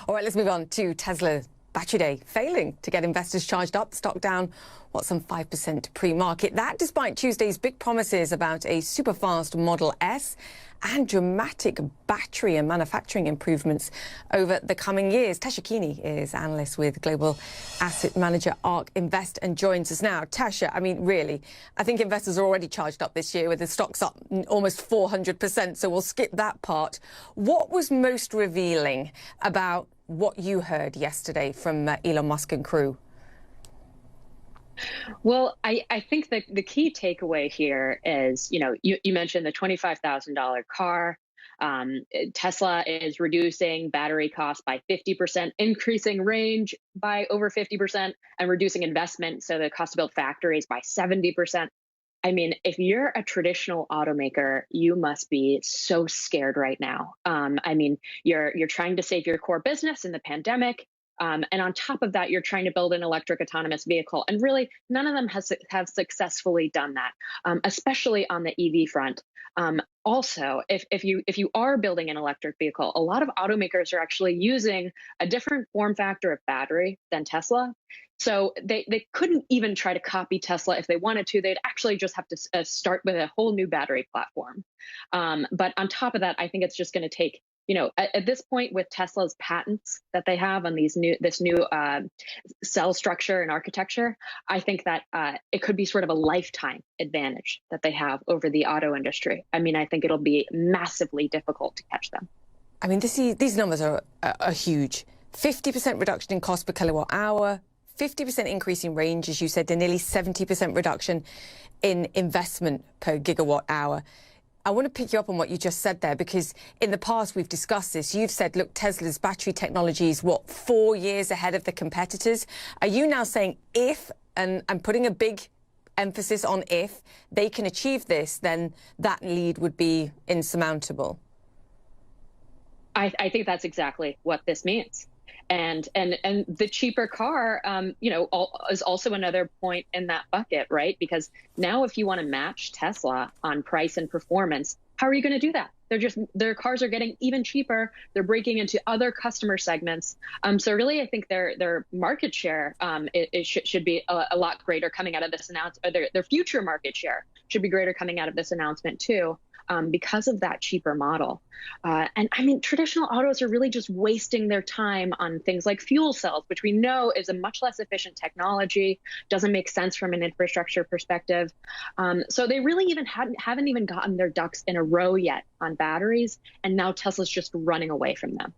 All right, let's move on to Tesla Battery Day, failing to get investors charged up. Stock down, some 5% pre-market. That despite Tuesday's big promises about a super-fast Model S and dramatic battery and manufacturing improvements over the coming years. Tasha Keeney is analyst with global asset manager ARK Invest and joins us now. Tasha, I mean, really, I think investors are already charged up this year with the stocks up almost 400%, so we'll skip that part. What was most revealing about what you heard yesterday from Elon Musk and crew? Well, I think that the key takeaway here is, you mentioned the $25,000 car. Tesla is reducing battery costs by 50%, increasing range by over 50%, and reducing investment, so the cost to build factories by 70%. I mean, if you're a traditional automaker, you must be so scared right now. I mean, you're trying to save your core business in the pandemic. And on top of that, you're trying to build an electric autonomous vehicle. And really, none of them have successfully done that, especially on the EV front. Also, if you are building an electric vehicle, a lot of automakers are actually using a different form factor of battery than Tesla. So they couldn't even try to copy Tesla if they wanted to. They'd actually just have to start with a whole new battery platform. But on top of that, I think it's just going to take, at this point with Tesla's patents that they have on this new cell structure and architecture, I think that it could be sort of a lifetime advantage that they have over the auto industry. I mean, I think it'll be massively difficult to catch them. I mean, these numbers are huge. 50% reduction in cost per kilowatt hour, 50% increase in range, as you said, and nearly 70% reduction in investment per gigawatt hour. I want to pick you up on what you just said there, because in the past we've discussed this. You've said, look, Tesla's battery technology is, 4 years ahead of the competitors. Are you now saying if, and I'm putting a big emphasis on if, they can achieve this, then that lead would be insurmountable? I think that's exactly what this means. And the cheaper car, is also another point in that bucket, right? Because now if you want to match Tesla on price and performance, how are you going to do that? Their cars are getting even cheaper. They're breaking into other customer segments. So really, I think their market share should be a lot greater coming out of this announcement. Their future market share should be greater coming out of this announcement too. Because of that cheaper model. And I mean, traditional autos are really just wasting their time on things like fuel cells, which we know is a much less efficient technology, doesn't make sense from an infrastructure perspective. So they really haven't even gotten their ducks in a row yet on batteries, and now Tesla's just running away from them.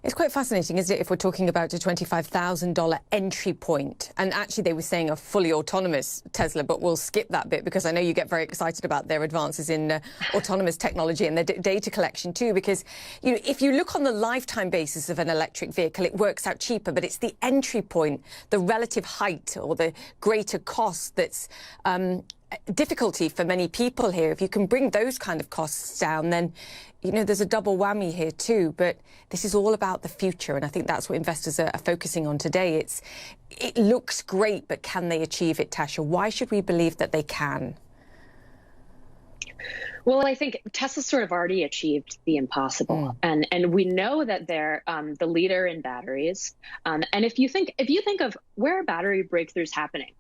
It's quite fascinating, isn't it, if we're talking about a $25,000 entry point? And actually, they were saying a fully autonomous Tesla, but we'll skip that bit because I know you get very excited about their advances in autonomous technology and their data collection too, because if you look on the lifetime basis of an electric vehicle, it works out cheaper, but it's the entry point, the relative height or the greater cost that's difficulty for many people here. If you can bring those kind of costs down, then there's a double whammy here too. But this is all about the future, and I think that's what investors are focusing on today. It looks great, but can they achieve it, Tasha? Why should we believe that they can? Well, I think Tesla's sort of already achieved the impossible, and we know that they're the leader in batteries. And if you think of where are battery breakthroughs happening,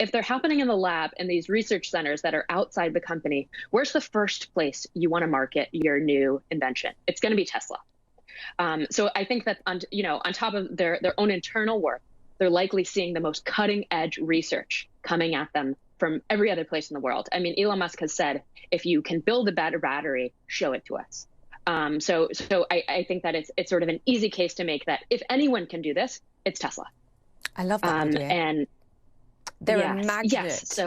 if they're happening in the lab in these research centers that are outside the company, where's the first place you want to market your new invention? It's going to be Tesla. So I think that on top of their own internal work, they're likely seeing the most cutting edge research coming at them from every other place in the world. I mean, Elon Musk has said, if you can build a better battery, show it to us. So I think that it's sort of an easy case to make that if anyone can do this, it's Tesla. I love that idea. And they're yes, a magnet. yes,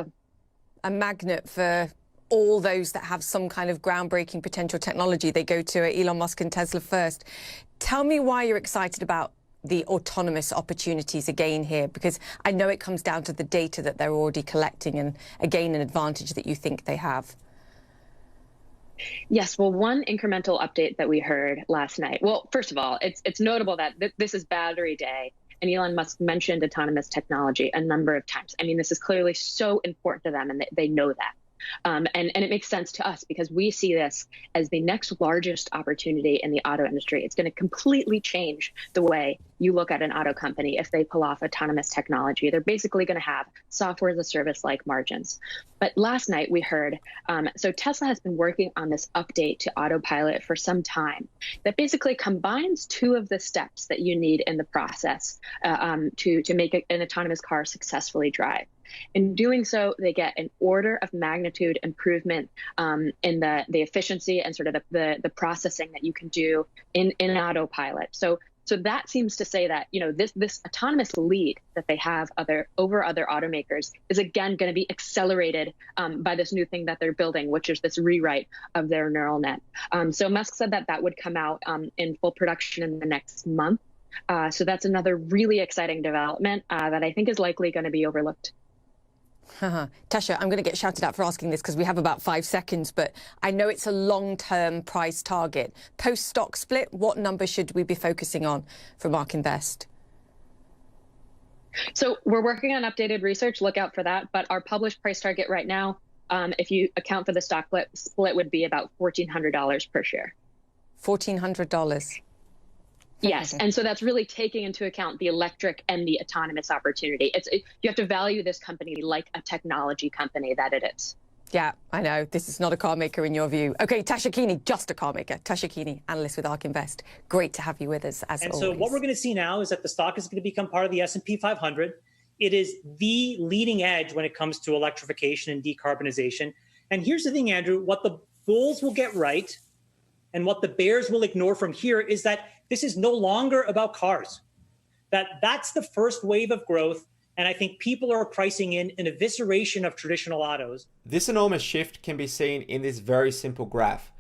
a magnet for all those that have some kind of groundbreaking potential technology. They go to Elon Musk and Tesla first. Tell me why you're excited about the autonomous opportunities again here, because I know it comes down to the data that they're already collecting and, again, an advantage that you think they have. Yes, well, one incremental update that we heard last night. Well, first of all, it's notable that this is Battery Day, and Elon Musk mentioned autonomous technology a number of times. I mean, this is clearly so important to them, and they know that. And it makes sense to us because we see this as the next largest opportunity in the auto industry. It's going to completely change the way you look at an auto company if they pull off autonomous technology. They're basically going to have software as a service like margins. But last night we heard, so Tesla has been working on this update to autopilot for some time that basically combines two of the steps that you need in the process to make an autonomous car successfully drive. In doing so, they get an order of magnitude improvement in the efficiency and sort of the processing that you can do in autopilot. So that seems to say that, you know, this autonomous lead that they have over other automakers is again going to be accelerated by this new thing that they're building, which is this rewrite of their neural net. So Musk said that would come out in full production in the next month. So that's another really exciting development that I think is likely going to be overlooked. Tasha, I'm going to get shouted at for asking this because we have about 5 seconds, but I know it's a long-term price target. Post-stock split, what number should we be focusing on for Mark Invest? So we're working on updated research. Look out for that. But our published price target right now, if you account for the stock split, would be about $1,400 per share. $1,400. Yes, and so that's really taking into account the electric and the autonomous opportunity. You have to value this company like a technology company that it is. Yeah, I know. This is not a car maker in your view. Okay, Tasha Keeney, just a car maker. Tasha Keeney, analyst with ARK Invest. Great to have you with us, as always. And so what we're going to see now is that the stock is going to become part of the S&P 500. It is the leading edge when it comes to electrification and decarbonization. And here's the thing, Andrew, what the bulls will get right and what the bears will ignore from here is that this is no longer about cars. That's the first wave of growth. And I think people are pricing in an evisceration of traditional autos. This enormous shift can be seen in this very simple graph.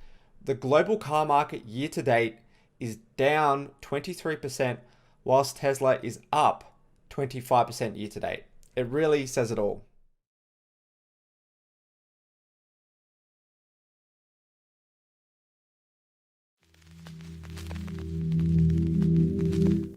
The global car market year to date is down 23%, whilst Tesla is up 25% year to date. It really says it all.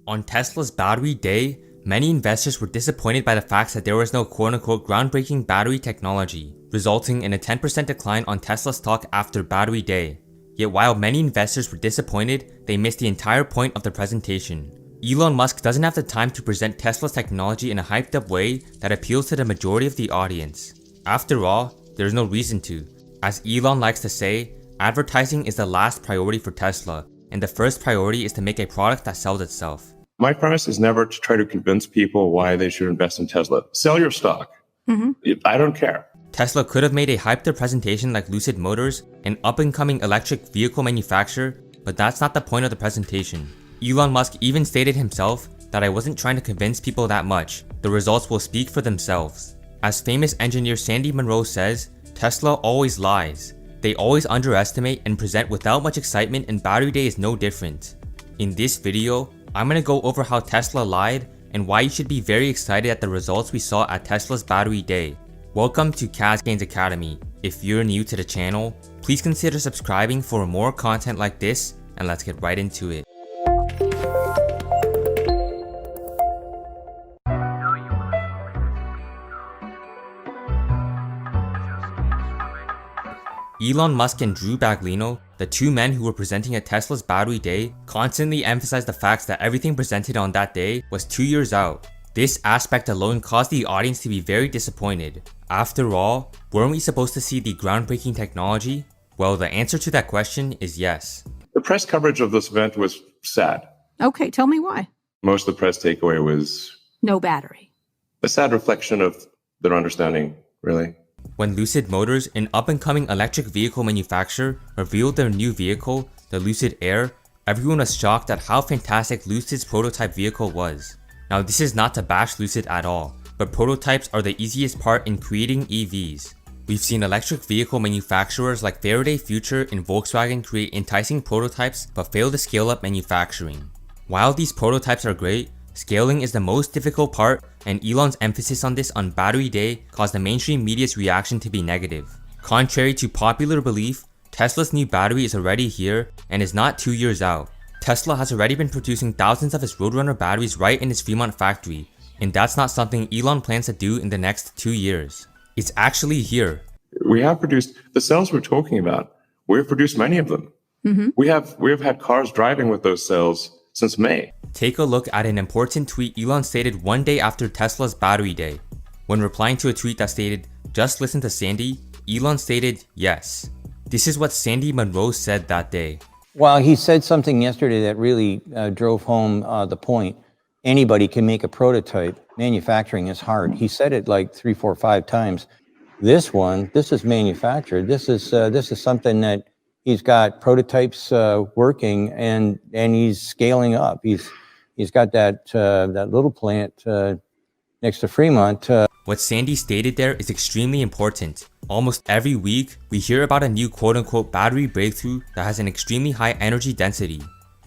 On Tesla's battery day, many investors were disappointed by the fact that there was no quote-unquote groundbreaking battery technology, resulting in a 10% decline on Tesla stock after battery day. Yet while many investors were disappointed, they missed the entire point of the presentation. Elon Musk doesn't have the time to present Tesla's technology in a hyped up way that appeals to the majority of the audience. After all, there's no reason to. As Elon likes to say, advertising is the last priority for Tesla, and the first priority is to make a product that sells itself. My premise is never to try to convince people why they should invest in Tesla. Sell your stock. I don't care. Tesla could have made a hyped up presentation like Lucid Motors, an up-and-coming electric vehicle manufacturer, but that's not the point of the presentation. Elon Musk even stated himself that I wasn't trying to convince people that much. The results will speak for themselves. As famous engineer Sandy Munro says, Tesla always lies. They always underestimate and present without much excitement, and battery day is no different. In this video, I'm going to go over how Tesla lied and why you should be very excited at the results we saw at Tesla's battery day. Welcome to Kaz Gains Academy. If you're new to the channel, please consider subscribing for more content like this, and let's get right into it. Elon Musk and Drew Baglino, the two men who were presenting at Tesla's battery day, constantly emphasized the fact that everything presented on that day was 2 years out. This aspect alone caused the audience to be very disappointed. After all, weren't we supposed to see the groundbreaking technology? Well, the answer to that question is yes. The press coverage of this event was sad. Okay, tell me why. Most of the press takeaway was No battery. a sad reflection of their understanding, really. When Lucid Motors, an up-and-coming electric vehicle manufacturer, revealed their new vehicle, the Lucid Air, everyone was shocked at how fantastic Lucid's prototype vehicle was. Now, this is not to bash Lucid at all, but prototypes are the easiest part in creating EVs. We've seen electric vehicle manufacturers like Faraday Future and Volkswagen create enticing prototypes but fail to scale up manufacturing. While these prototypes are great, scaling is the most difficult part, and Elon's emphasis on this on battery day caused the mainstream media's reaction to be negative. Contrary to popular belief, Tesla's new battery is already here and is not 2 years out. Tesla has already been producing thousands of its Roadrunner batteries right in its Fremont factory, and that's not something Elon plans to do in the next 2 years. It's actually here. we have produced the cells we're talking about. We've produced many of them. We have had cars driving with those cells since May. Take a look at an important tweet Elon stated one day after Tesla's battery day. When replying to a tweet that stated, "Just listen to Sandy," Elon stated, "Yes." This is what Sandy Munro said that day. Well, he said something yesterday that really drove home the point. Anybody can make a prototype. Manufacturing is hard. He said it like 3, 4, 5 times. This is manufactured. This is something that he's got prototypes working, and he's scaling up. He's got that little plant next to Fremont. What Sandy stated there is extremely important. Almost every week, we hear about a new quote-unquote battery breakthrough that has an extremely high energy density.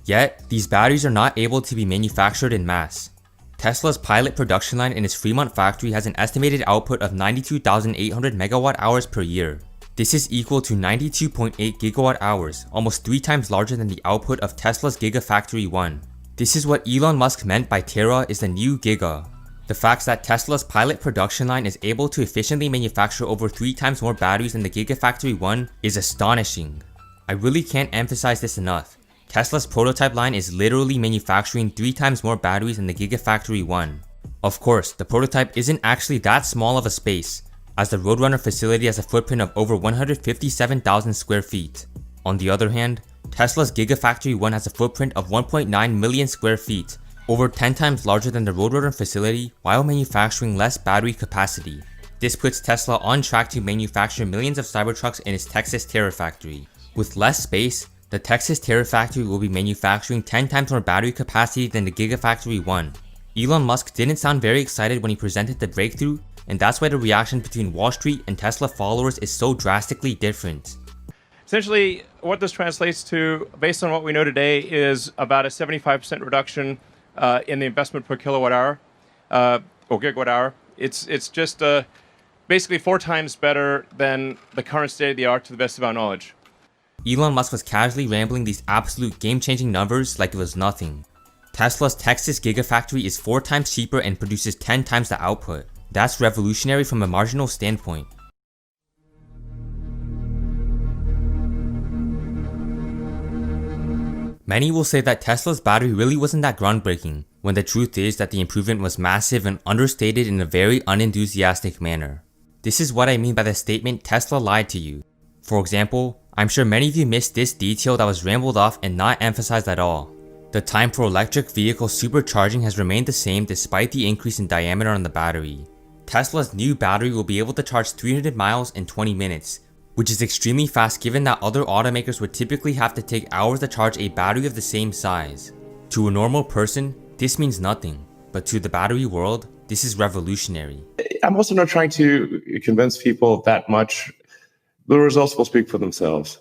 Yet, these batteries are not able to be manufactured in mass. Tesla's pilot production line in its Fremont factory has an estimated output of 92,800 megawatt hours per year. This is equal to 92.8 gigawatt hours, almost 3 times larger than the output of Tesla's Gigafactory 1. This is what Elon Musk meant by Terra is the new Giga. The fact that Tesla's pilot production line is able to efficiently manufacture over 3 times more batteries than the Gigafactory 1 is astonishing. I really can't emphasize this enough. Tesla's prototype line is literally manufacturing 3 times more batteries than the Gigafactory 1. Of course, the prototype isn't actually that small of a space, as the Roadrunner facility has a footprint of over 157,000 square feet. On the other hand, Tesla's Gigafactory 1 has a footprint of 1.9 million square feet, over 10 times larger than the Roadrunner facility while manufacturing less battery capacity. This puts Tesla on track to manufacture millions of Cybertrucks in its Texas Terrafactory. With less space, the Texas Terrafactory will be manufacturing 10 times more battery capacity than the Gigafactory 1. Elon Musk didn't sound very excited when he presented the breakthrough, and that's why the reaction between Wall Street and Tesla followers is so drastically different. Essentially, what this translates to, based on what we know today, is about a 75% reduction in the investment per kilowatt hour, or gigawatt hour. It's just basically 4 times better than the current state of the art to the best of our knowledge. Elon Musk was casually rambling these absolute game-changing numbers like it was nothing. Tesla's Texas Gigafactory is 4 times cheaper and produces 10 times the output. That's revolutionary from a marginal standpoint. Many will say that Tesla's battery really wasn't that groundbreaking, when the truth is that the improvement was massive and understated in a very unenthusiastic manner. This is what I mean by the statement Tesla lied to you. For example, I'm sure many of you missed this detail that was rambled off and not emphasized at all. The time for electric vehicle supercharging has remained the same despite the increase in diameter on the battery. Tesla's new battery will be able to charge 300 miles in 20 minutes, which is extremely fast given that other automakers would typically have to take hours to charge a battery of the same size. To a normal person, this means nothing, but to the battery world, this is revolutionary. I'm also not trying to convince people that much. The results will speak for themselves.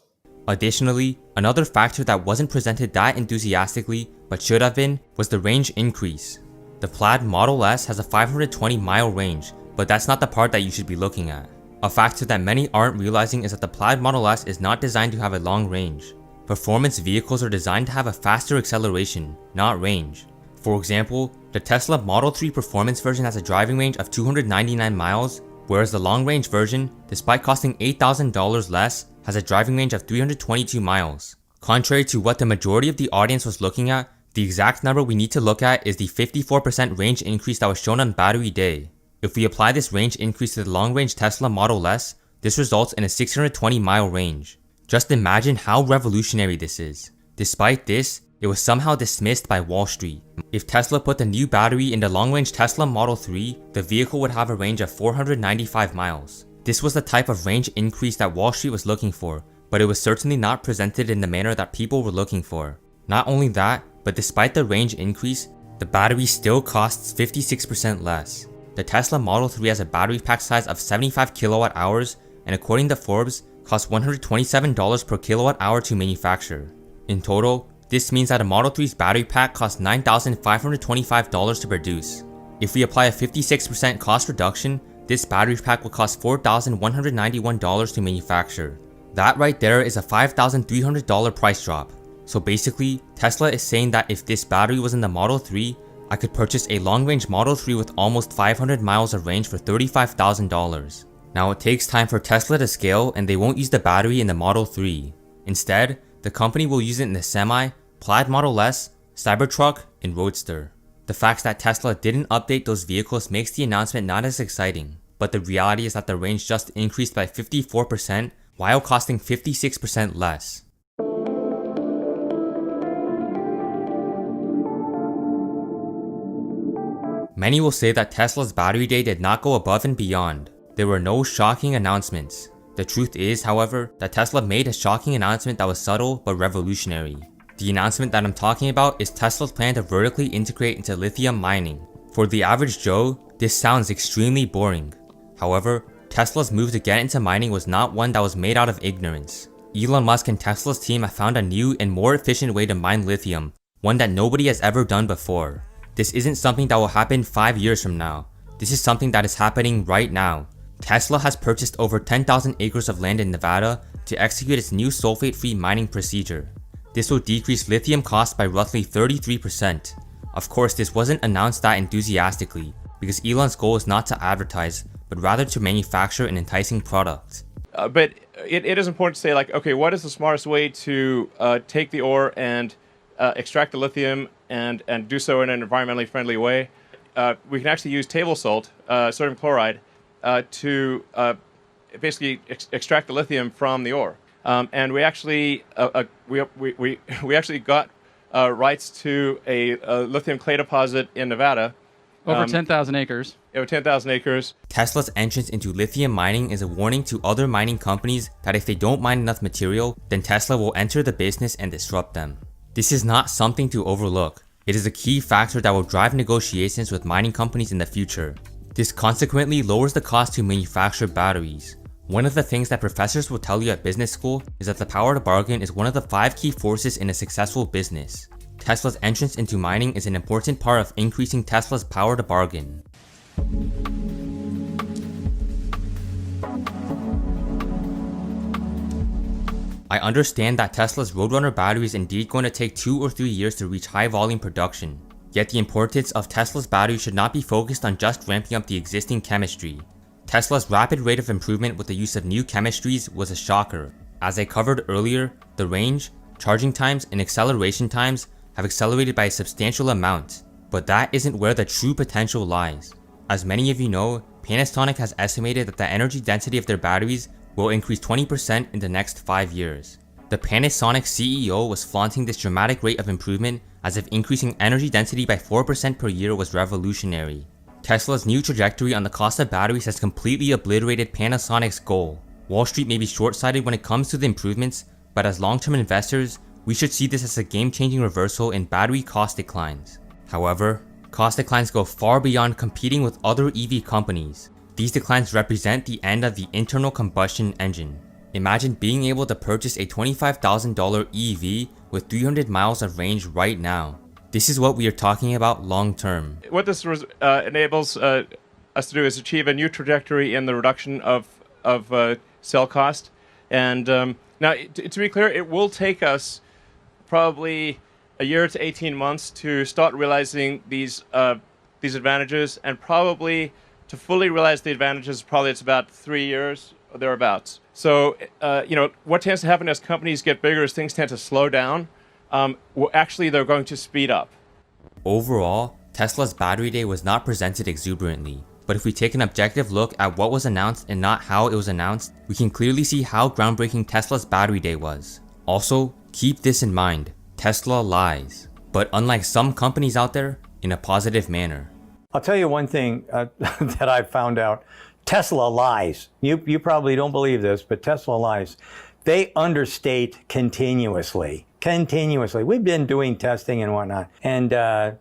Additionally, another factor that wasn't presented that enthusiastically, but should have been, was the range increase. The Plaid Model S has a 520-mile range, but that's not the part that you should be looking at. A factor that many aren't realizing is that the Plaid Model S is not designed to have a long range. Performance vehicles are designed to have a faster acceleration, not range. For example, the Tesla Model 3 Performance version has a driving range of 299 miles, whereas the long-range version, despite costing $8,000 less, has a driving range of 322 miles. Contrary to what the majority of the audience was looking at, the exact number we need to look at is the 54% range increase that was shown on battery day. If we apply this range increase to the long-range Tesla Model S, this results in a 620-mile range. Just imagine how revolutionary this is. Despite this, it was somehow dismissed by Wall Street. If Tesla put the new battery in the long-range Tesla Model 3, the vehicle would have a range of 495 miles. This was the type of range increase that Wall Street was looking for, but it was certainly not presented in the manner that people were looking for. Not only that, but despite the range increase, the battery still costs 56% less. The Tesla Model 3 has a battery pack size of 75 kilowatt hours, and according to Forbes, costs $127 per kilowatt hour to manufacture. In total, this means that a Model 3's battery pack costs $9,525 to produce. If we apply a 56% cost reduction, this battery pack will cost $4,191 to manufacture. That right there is a $5,300 price drop. So basically, Tesla is saying that if this battery was in the Model 3, I could purchase a long-range Model 3 with almost 500 miles of range for $35,000. Now it takes time for Tesla to scale and they won't use the battery in the Model 3. Instead, the company will use it in the Semi, Plaid Model S, Cybertruck, and Roadster. The fact that Tesla didn't update those vehicles makes the announcement not as exciting, but the reality is that the range just increased by 54% while costing 56% less. Many will say that Tesla's battery day did not go above and beyond. There were no shocking announcements. The truth is, however, that Tesla made a shocking announcement that was subtle but revolutionary. The announcement that I'm talking about is Tesla's plan to vertically integrate into lithium mining. For the average Joe, this sounds extremely boring. However, Tesla's move to get into mining was not one that was made out of ignorance. Elon Musk and Tesla's team have found a new and more efficient way to mine lithium, one that nobody has ever done before. This isn't something that will happen 5 years from now. This is something that is happening right now. Tesla has purchased over 10,000 acres of land in Nevada to execute its new sulfate-free mining procedure. This will decrease lithium costs by roughly 33%. Of course, this wasn't announced that enthusiastically, because Elon's goal is not to advertise, but rather to manufacture an enticing product. But it is important to say, like, okay, what is the smartest way to take the ore and extract the lithium and do so in an environmentally friendly way? We can actually use table salt, sodium chloride, to basically extract the lithium from the ore. And we actually we actually got rights to a lithium clay deposit in Nevada. Over 10,000 acres. Over 10,000 acres. Tesla's entrance into lithium mining is a warning to other mining companies that if they don't mine enough material, then Tesla will enter the business and disrupt them. This is not something to overlook. It is a key factor that will drive negotiations with mining companies in the future. This consequently lowers the cost to manufacture batteries. One of the things that professors will tell you at business school is that the power to bargain is one of the 5 key forces in a successful business. Tesla's entrance into mining is an important part of increasing Tesla's power to bargain. I understand that Tesla's Roadrunner battery is indeed going to take 2 or 3 years to reach high volume production. Yet the importance of Tesla's battery should not be focused on just ramping up the existing chemistry. Tesla's rapid rate of improvement with the use of new chemistries was a shocker. As I covered earlier, the range, charging times, and acceleration times have accelerated by a substantial amount. But that isn't where the true potential lies. As many of you know, Panasonic has estimated that the energy density of their batteries will increase 20% in the next 5 years. The Panasonic CEO was flaunting this dramatic rate of improvement as if increasing energy density by 4% per year was revolutionary. Tesla's new trajectory on the cost of batteries has completely obliterated Panasonic's goal. Wall Street may be short-sighted when it comes to the improvements, but as long-term investors, we should see this as a game-changing reversal in battery cost declines. However, cost declines go far beyond competing with other EV companies. These declines represent the end of the internal combustion engine. Imagine being able to purchase a $25,000 EV with 300 miles of range right now. This is what we are talking about long term. What this enables us to do is achieve a new trajectory in the reduction of cell cost. And now, to be clear, it will take us probably a year to 18 months to start realizing these advantages, and probably to fully realize the advantages, probably it's about 3 years or thereabouts. So, what tends to happen as companies get bigger is things tend to slow down. Actually, they're going to speed up. Overall, Tesla's battery day was not presented exuberantly. But if we take an objective look at what was announced and not how it was announced, we can clearly see how groundbreaking Tesla's battery day was. Also, keep this in mind, Tesla lies. But unlike some companies out there, in a positive manner. I'll tell you one thing that I found out. Tesla lies. You probably don't believe this, but Tesla lies. They understate continuously. We've been doing testing and whatnot. And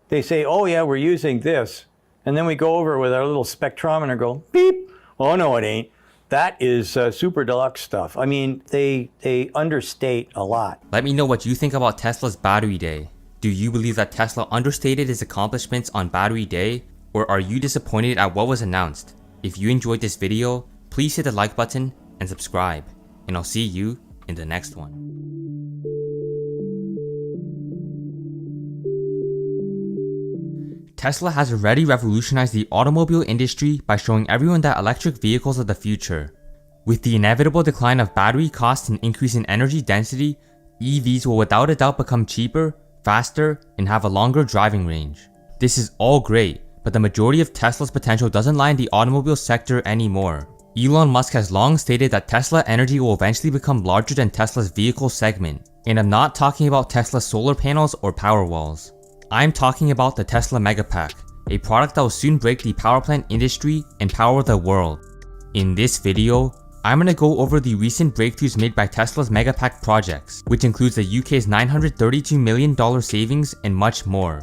they say, oh yeah, we're using this. And then we go over with our little spectrometer and go, beep. Oh no, it ain't. That is super deluxe stuff. I mean, they understate a lot. Let me know what you think about Tesla's battery day. Do you believe that Tesla understated its accomplishments on battery day? Or are you disappointed at what was announced? If you enjoyed this video, please hit the like button and subscribe. And I'll see you in the next one. Tesla has already revolutionized the automobile industry by showing everyone that electric vehicles are the future. With the inevitable decline of battery costs and increase in energy density, EVs will without a doubt become cheaper, faster, and have a longer driving range. This is all great, but the majority of Tesla's potential doesn't lie in the automobile sector anymore. Elon Musk has long stated that Tesla Energy will eventually become larger than Tesla's vehicle segment. And I'm not talking about Tesla's solar panels or power walls. I'm talking about the Tesla Megapack, a product that will soon break the power plant industry and power the world. In this video, I'm going to go over the recent breakthroughs made by Tesla's Megapack projects, which includes the UK's $932 million savings and much more.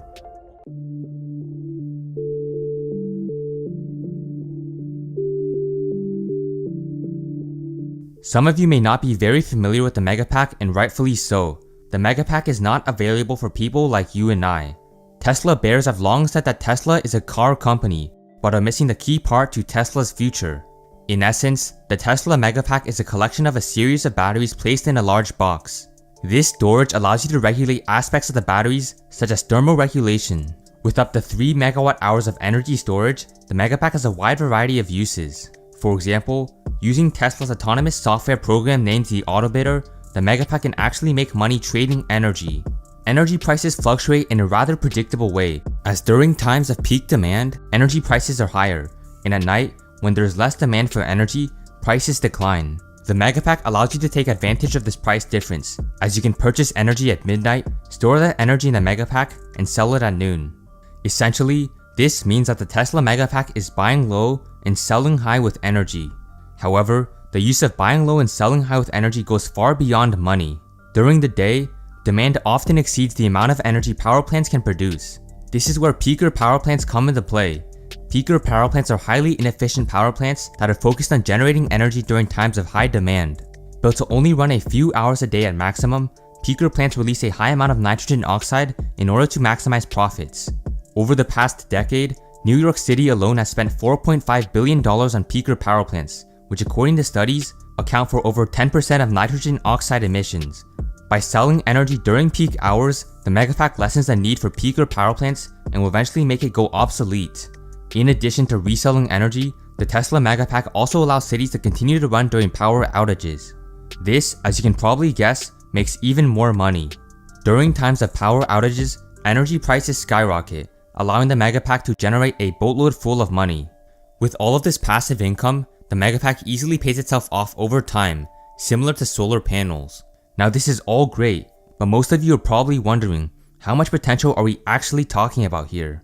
Some of you may not be very familiar with the Megapack, and rightfully so. The Megapack is not available for people like you and I. Tesla bears have long said that Tesla is a car company, but are missing the key part to Tesla's future. In essence, the Tesla Megapack is a collection of a series of batteries placed in a large box. This storage allows you to regulate aspects of the batteries, such as thermal regulation. With up to 3 MWh of energy storage, the Megapack has a wide variety of uses. For example, using Tesla's autonomous software program named the Autobidder, the Megapack can actually make money trading energy. Energy prices fluctuate in a rather predictable way, as during times of peak demand, energy prices are higher, and at night, when there's less demand for energy, prices decline. The Megapack allows you to take advantage of this price difference, as you can purchase energy at midnight, store that energy in the Megapack, and sell it at noon. Essentially, this means that the Tesla Megapack is buying low and selling high with energy. However, the use of buying low and selling high with energy goes far beyond money. During the day, demand often exceeds the amount of energy power plants can produce. This is where peaker power plants come into play. Peaker power plants are highly inefficient power plants that are focused on generating energy during times of high demand. Built to only run a few hours a day at maximum, peaker plants release a high amount of nitrogen oxide in order to maximize profits. Over the past decade, New York City alone has spent $4.5 billion on peaker power plants, which according to studies, account for over 10% of nitrogen oxide emissions. By selling energy during peak hours, the Megapack lessens the need for peaker power plants and will eventually make it go obsolete. In addition to reselling energy, the Tesla Megapack also allows cities to continue to run during power outages. This, as you can probably guess, makes even more money. During times of power outages, energy prices skyrocket, allowing the Megapack to generate a boatload full of money. With all of this passive income, the Megapack easily pays itself off over time, similar to solar panels. Now this is all great, but most of you are probably wondering, how much potential are we actually talking about here?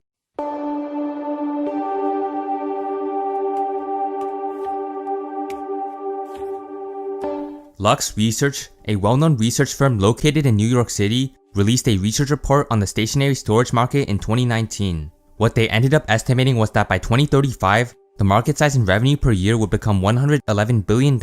Lux Research, a well-known research firm located in New York City, released a research report on the stationary storage market in 2019. What they ended up estimating was that by 2035, the market size and revenue per year would become $111 billion.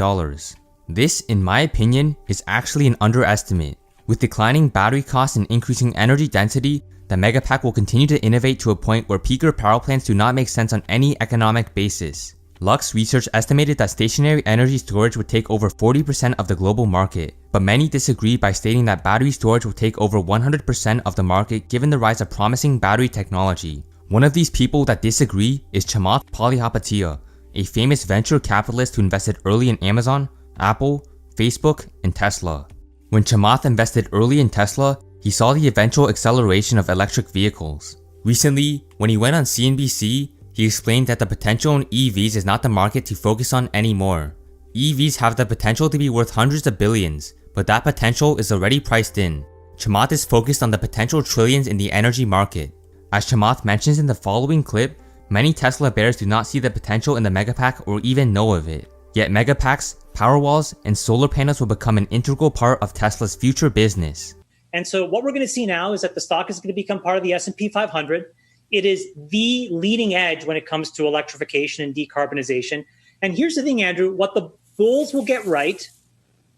This, in my opinion, is actually an underestimate. With declining battery costs and increasing energy density, the Megapack will continue to innovate to a point where peaker power plants do not make sense on any economic basis. Lux Research estimated that stationary energy storage would take over 40% of the global market, but many disagree by stating that battery storage will take over 100% of the market given the rise of promising battery technology. One of these people that disagree is Chamath Palihapitiya, a famous venture capitalist who invested early in Amazon, Apple, Facebook, and Tesla. When Chamath invested early in Tesla, he saw the eventual acceleration of electric vehicles. Recently, when he went on CNBC, he explained that the potential in EVs is not the market to focus on anymore. EVs have the potential to be worth hundreds of billions, but that potential is already priced in. Chamath is focused on the potential trillions in the energy market. As Chamath mentions in the following clip, many Tesla bears do not see the potential in the Megapack or even know of it. Yet Megapacks, Powerwalls, and solar panels will become an integral part of Tesla's future business. And so what we're going to see now is that the stock is going to become part of the S&P 500. It is the leading edge when it comes to electrification and decarbonization. And here's the thing, Andrew, what the bulls will get right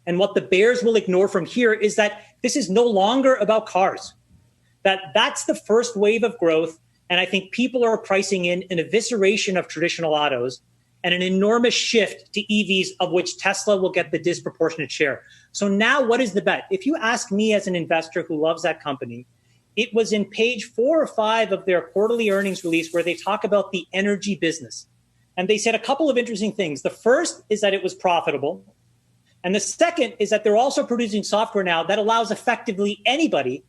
and what the bears will ignore from here is that this is no longer about cars. That's the first wave of growth. And I think people are pricing in an evisceration of traditional autos and an enormous shift to EVs, of which Tesla will get the disproportionate share. So now what is the bet? If you ask me as an investor who loves that company, It was in page 4 or 5 of their quarterly earnings release where they talk about the energy business. And they said a couple of interesting things. The first is that it was profitable. And the second is that they're also producing software now that allows effectively anybody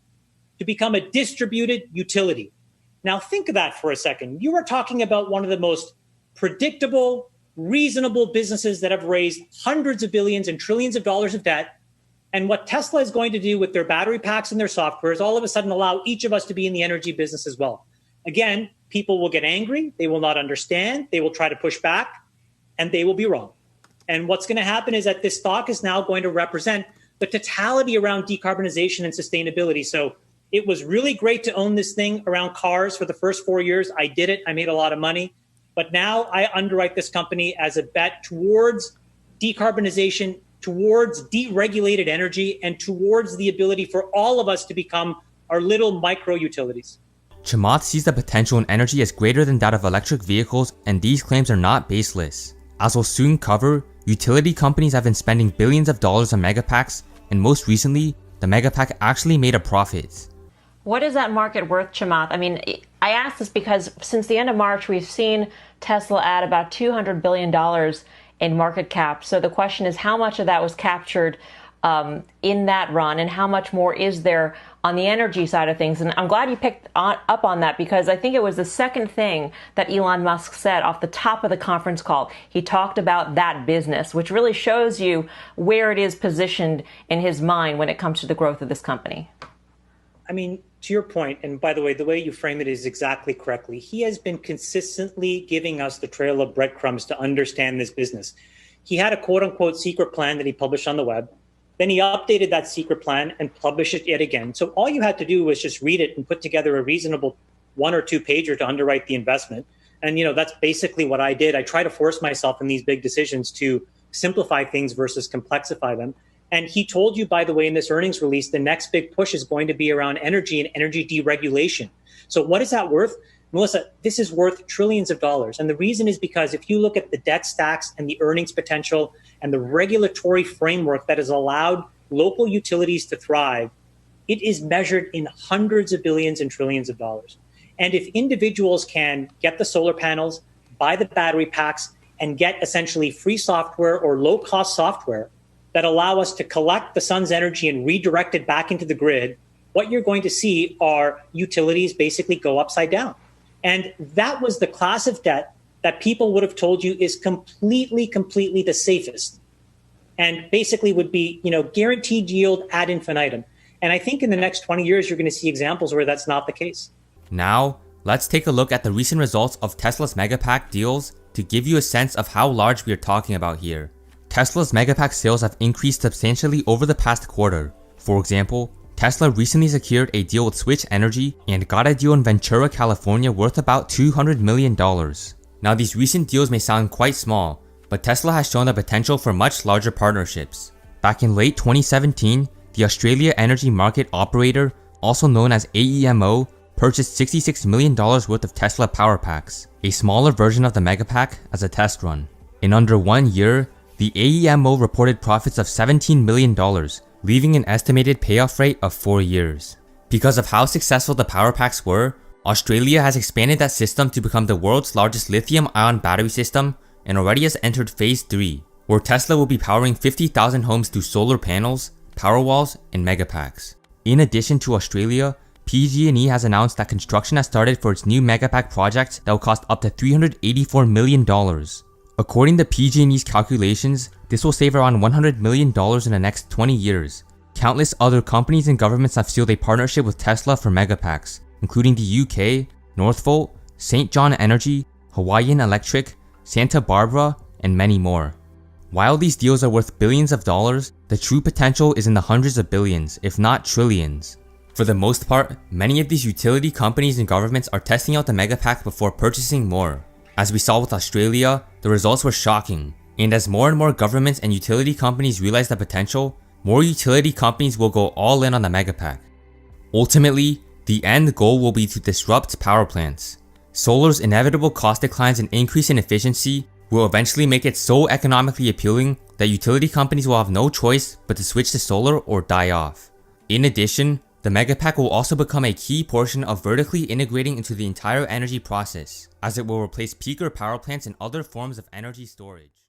to become a distributed utility. Now, think of that for a second. You are talking about one of the most predictable, reasonable businesses that have raised hundreds of billions and trillions of dollars of debt. And what Tesla is going to do with their battery packs and their software is all of a sudden allow each of us to be in the energy business as well. Again, people will get angry. They will not understand. They will try to push back, and they will be wrong. And what's going to happen is that this stock is now going to represent the totality around decarbonization and sustainability. So it was really great to own this thing around cars for the first 4 years. I did it. I made a lot of money. But now I underwrite this company as a bet towards decarbonization, towards deregulated energy, and towards the ability for all of us to become our little micro utilities. Chamath sees the potential in energy as greater than that of electric vehicles, and these claims are not baseless. As we'll soon cover, utility companies have been spending billions of dollars on megapacks, and most recently, the megapack actually made a profit. What is that market worth, Chamath? I mean, I ask this because since the end of March, we've seen Tesla add about $200 billion in market cap. So the question is, how much of that was captured in that run, and how much more is there on the energy side of things? And I'm glad you picked up on that, because I think it was the second thing that Elon Musk said off the top of the conference call. He talked about that business, which really shows you where it is positioned in his mind when it comes to the growth of this company. I mean, to your point, and by the way you frame it is exactly correctly. He has been consistently giving us the trail of breadcrumbs to understand this business. He had a quote unquote secret plan that he published on the web. Then he updated that secret plan and published it yet again. So all you had to do was just read it and put together a reasonable 1 or 2 pager to underwrite the investment. And, that's basically what I did. I try to force myself in these big decisions to simplify things versus complexify them. And he told you, by the way, in this earnings release, the next big push is going to be around energy and energy deregulation. So what is that worth? Melissa, this is worth trillions of dollars. And the reason is because if you look at the debt stacks and the earnings potential and the regulatory framework that has allowed local utilities to thrive, it is measured in hundreds of billions and trillions of dollars. And if individuals can get the solar panels, buy the battery packs, and get essentially free software or low-cost software that allow us to collect the sun's energy and redirect it back into the grid, what you're going to see are utilities basically go upside down. And that was the class of debt that people would have told you is completely the safest, and basically would be, guaranteed yield ad infinitum. And I think in the next 20 years, you're going to see examples where that's not the case. Now, let's take a look at the recent results of Tesla's Megapack deals to give you a sense of how large we are talking about here. Tesla's Megapack sales have increased substantially over the past quarter. For example, Tesla recently secured a deal with Switch Energy and got a deal in Ventura, California worth about $200 million. Now, these recent deals may sound quite small, but Tesla has shown the potential for much larger partnerships. Back in late 2017, the Australia Energy Market Operator, also known as AEMO, purchased $66 million worth of Tesla Power Packs, a smaller version of the Megapack, as a test run. In under 1 year, the AEMO reported profits of $17 million, leaving an estimated payoff rate of 4 years. Because of how successful the Power Packs were, Australia has expanded that system to become the world's largest lithium-ion battery system and already has entered Phase 3, where Tesla will be powering 50,000 homes through solar panels, Powerwalls, and Megapacks. In addition to Australia, PG&E has announced that construction has started for its new Megapack project that will cost up to $384 million. According to PG&E's calculations, this will save around $100 million in the next 20 years. Countless other companies and governments have sealed a partnership with Tesla for Megapacks, including the UK, Northvolt, St. John Energy, Hawaiian Electric, Santa Barbara, and many more. While these deals are worth billions of dollars, the true potential is in the hundreds of billions, if not trillions. For the most part, many of these utility companies and governments are testing out the Megapack before purchasing more. As we saw with Australia, the results were shocking, and as more and more governments and utility companies realize the potential, more utility companies will go all in on the Megapack. Ultimately, the end goal will be to disrupt power plants. Solar's inevitable cost declines and increase in efficiency will eventually make it so economically appealing that utility companies will have no choice but to switch to solar or die off. In addition, The Megapack will also become a key portion of vertically integrating into the entire energy process, as it will replace peaker power plants and other forms of energy storage.